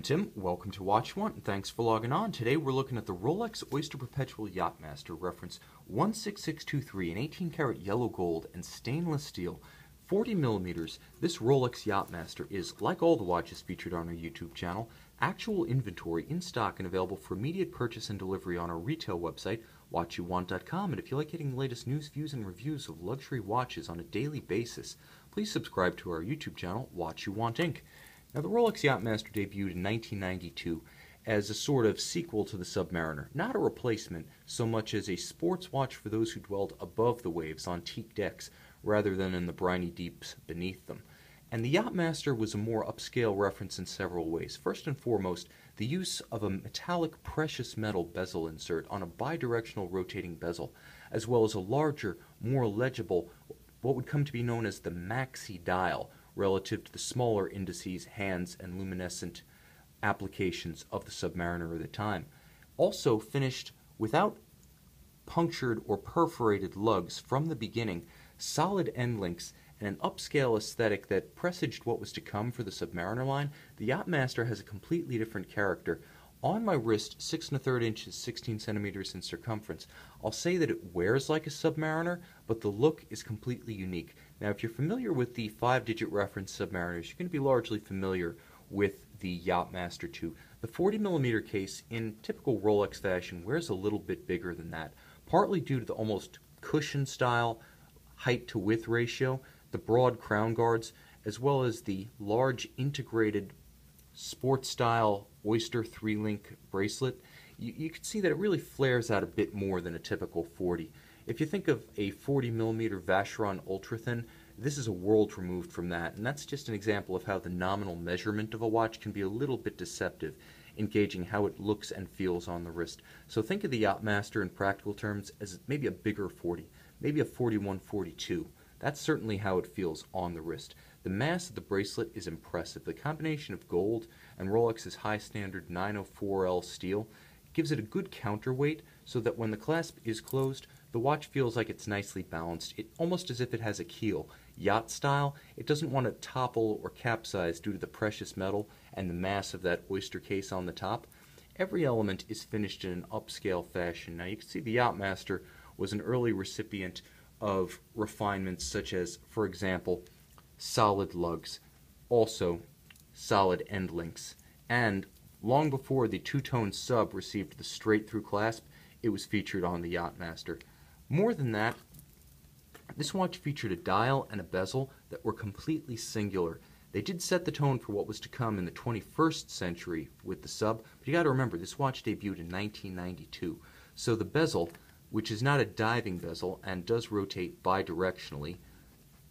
Tim, welcome to Watch One, and thanks for logging on. Today we're looking at the Rolex Oyster Perpetual Yacht-Master, reference 16623 in 18-karat yellow gold and stainless steel, 40 millimeters. This Rolex Yacht-Master is, like all the watches featured on our YouTube channel, actual inventory in stock and available for immediate purchase and delivery on our retail website, watchyouwant.com. And if you like getting the latest news, views, and reviews of luxury watches on a daily basis, please subscribe to our YouTube channel, Watch You Want Inc. Now, the Rolex Yacht-Master debuted in 1992 as a sort of sequel to the Submariner, not a replacement so much as a sports watch for those who dwelled above the waves on teak decks rather than in the briny deeps beneath them. And the Yacht-Master was a more upscale reference in several ways. First and foremost, the use of a metallic precious metal bezel insert on a bidirectional rotating bezel, as well as a larger, more legible, what would come to be known as the maxi dial, relative to the smaller indices, hands, and luminescent applications of the Submariner at the time. Also finished without punctured or perforated lugs from the beginning, solid end links, and an upscale aesthetic that presaged what was to come for the Submariner line, the Yacht-Master has a completely different character. On my wrist, 6 1/3 inches, 16 centimeters in circumference, I'll say that it wears like a Submariner, but the look is completely unique. Now, if you're familiar with the 5-digit reference Submariners, you're going to be largely familiar with the Yacht-Master 2. The 40 millimeter case, in typical Rolex fashion, wears a little bit bigger than that, partly due to the almost cushion style height to width ratio, the broad crown guards, as well as the large integrated sports style Oyster 3-link bracelet. You can see that it really flares out a bit more than a typical 40. If you think of a 40 millimeter Vacheron ultra thin, this is a world removed from that, and that's just an example of how the nominal measurement of a watch can be a little bit deceptive in gauging how it looks and feels on the wrist. So think of the Yacht-Master in practical terms as maybe a bigger 40, maybe a 41-42. That's certainly how it feels on the wrist. The mass of the bracelet is impressive. The combination of gold and Rolex's high standard 904L steel gives it a good counterweight so that when the clasp is closed, the watch feels like it's nicely balanced, almost as if it has a keel. Yacht style, it doesn't want to topple or capsize due to the precious metal and the mass of that oyster case on the top. Every element is finished in an upscale fashion. Now you can see the Yacht-Master was an early recipient of refinements such as, for example, solid lugs, also solid end links, and long before the two-tone sub received the straight-through clasp, it was featured on the Yacht-Master. More than that, this watch featured a dial and a bezel that were completely singular. They did set the tone for what was to come in the 21st century with the sub, but you got to remember, this watch debuted in 1992, so the bezel, which is not a diving bezel and does rotate bidirectionally,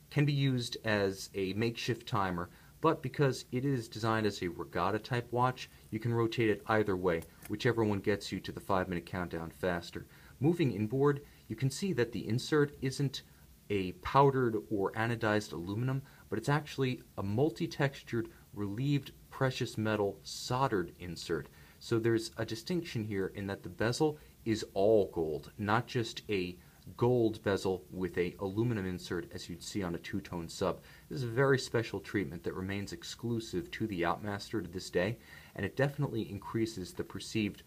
can be used as a makeshift timer, but because it is designed as a regatta type watch, you can rotate it either way, whichever one gets you to the 5-minute countdown faster. Moving inboard, you can see that the insert isn't a powdered or anodized aluminum, but it's actually a multi-textured, relieved precious metal soldered insert. So there's a distinction here in that the bezel is all gold, not just a gold bezel with a aluminum insert as you'd see on a two-tone sub. This is a very special treatment that remains exclusive to the Yacht-Master to this day, and it definitely increases the perceived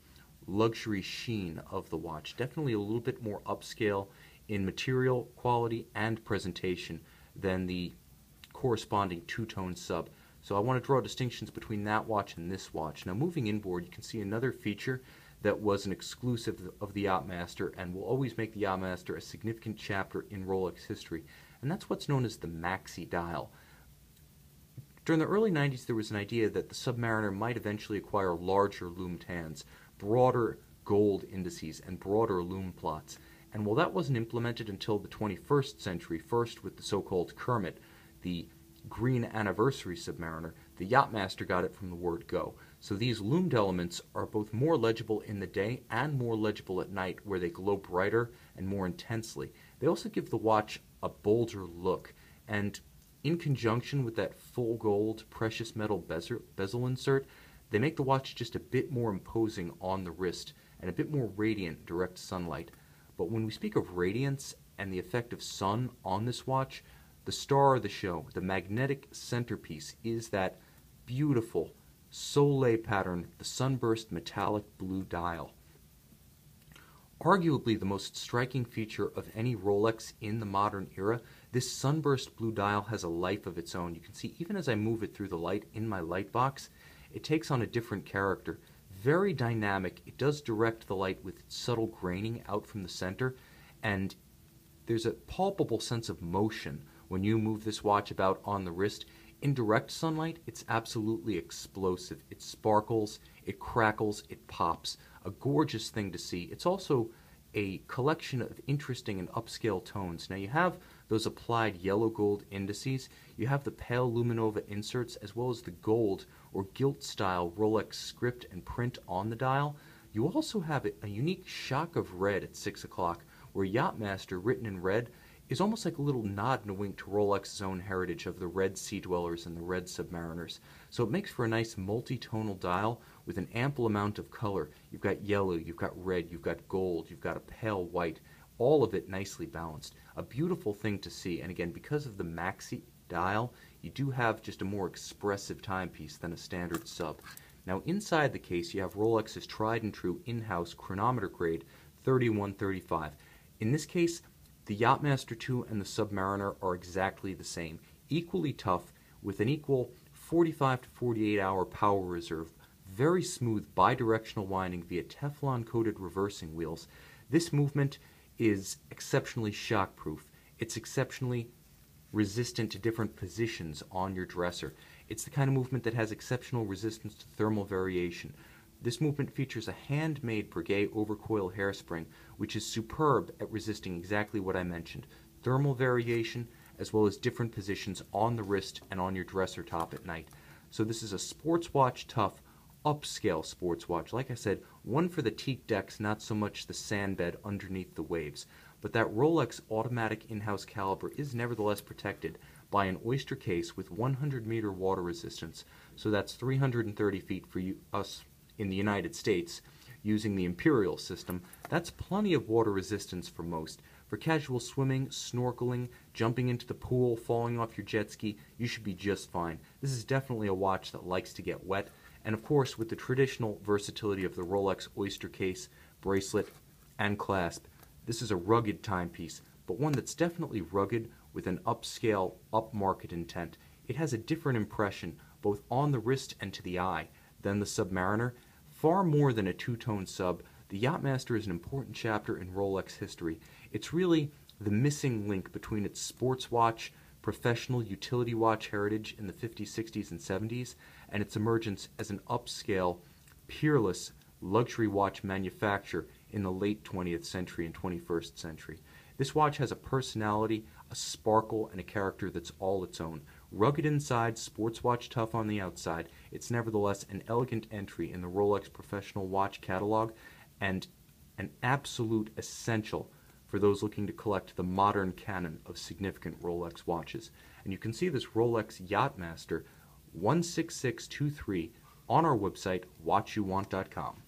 luxury sheen of the watch. Definitely a little bit more upscale in material quality and presentation than the corresponding two-tone sub. So I want to draw distinctions between that watch and this watch. Now, moving inboard, you can see another feature that was an exclusive of the Yacht-Master and will always make the Yacht-Master a significant chapter in Rolex history, and that's what's known as the maxi dial. During the early 90s, there was an idea that the Submariner might eventually acquire larger loomed hands, broader gold indices, and broader lume plots. And while that wasn't implemented until the 21st century, first with the so-called Kermit, the green anniversary Submariner, the Yacht-Master got it from the word go. So these loomed elements are both more legible in the day and more legible at night, where they glow brighter and more intensely. They also give the watch a bolder look, and in conjunction with that full gold precious metal bezel insert, they make the watch just a bit more imposing on the wrist and a bit more radiant in direct sunlight. But when we speak of radiance and the effect of sun on this watch, the star of the show, the magnetic centerpiece, is that beautiful Soleil pattern, the sunburst metallic blue dial. Arguably the most striking feature of any Rolex in the modern era, this sunburst blue dial has a life of its own. You can see even as I move it through the light in my light box, it takes on a different character. Very dynamic. It does direct the light with subtle graining out from the center, and there's a palpable sense of motion when you move this watch about on the wrist. In direct sunlight, it's absolutely explosive. It sparkles, it crackles, it pops. A gorgeous thing to see. It's also a collection of interesting and upscale tones. Now you have those applied yellow gold indices, you have the pale luminova inserts, as well as the gold or gilt style Rolex script and print on the dial. You also have a unique shock of red at 6 o'clock, where Yacht-Master, written in red, is almost like a little nod and a wink to Rolex's own heritage of the red sea dwellers and the red submariners. So it makes for a nice multi-tonal dial with an ample amount of color. You've got yellow, you've got red, you've got gold, you've got a pale white, all of it nicely balanced. A beautiful thing to see, and again, because of the maxi dial, you do have just a more expressive timepiece than a standard sub. Now inside the case, you have Rolex's tried and true in-house chronometer grade 3135. In this case, the Yacht-Master 2 and the Submariner are exactly the same, equally tough, with an equal 45 to 48 hour power reserve, very smooth bidirectional winding via Teflon-coated reversing wheels. This movement is exceptionally shockproof. It's exceptionally resistant to different positions on your dresser. It's the kind of movement that has exceptional resistance to thermal variation. This movement features a handmade Breguet overcoil hairspring, which is superb at resisting exactly what I mentioned, thermal variation, as well as different positions on the wrist and on your dresser top at night. So this is a sports watch tough, upscale sports watch. Like I said, one for the teak decks, not so much the sandbed underneath the waves. But that Rolex automatic in-house caliber is nevertheless protected by an Oyster case with 100-meter water resistance. So that's 330 feet for us in the United States using the Imperial system. That's plenty of water resistance for most. For casual swimming, snorkeling, jumping into the pool, falling off your jet ski, you should be just fine. This is definitely a watch that likes to get wet. And of course, with the traditional versatility of the Rolex Oyster case, bracelet, and clasp, this is a rugged timepiece, but one that's definitely rugged with an upscale, upmarket intent. It has a different impression, both on the wrist and to the eye, than the Submariner. Far more than a two-tone sub, the Yacht-Master is an important chapter in Rolex history. It's really the missing link between its sports watch, professional utility watch heritage in the 50s, 60s, and 70s, and its emergence as an upscale, peerless luxury watch manufacturer in the late 20th century and 21st century. This watch has a personality, a sparkle, and a character that's all its own. Rugged inside, sports watch tough on the outside, it's nevertheless an elegant entry in the Rolex professional watch catalog and an absolute essential for those looking to collect the modern canon of significant Rolex watches. And you can see this Rolex Yacht-Master 16623 on our website, watchyouwant.com.